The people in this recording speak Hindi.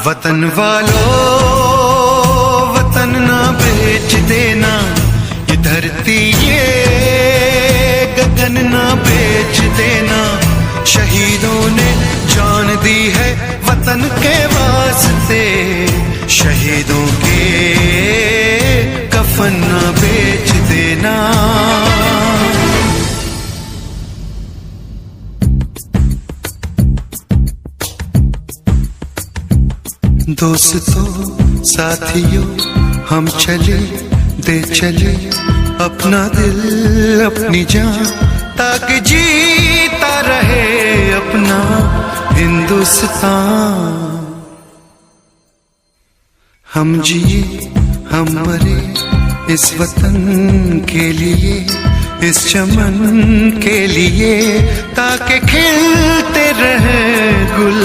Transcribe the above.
वतन वालों वतन ना बेच देना, ये धरती ये गगन ना बेच देना। शहीदों ने जान दी है वतन के वास्ते, शहीदों के कफन ना बेच देना। दोस्तों साथियों हम चले दे चले अपना दिल अपनी जान, ताकि जीता रहे अपना हिंदुस्तान। हम जिए हम मरे इस वतन के लिए, इस चमन के लिए, ताकि खिलते रहे गुल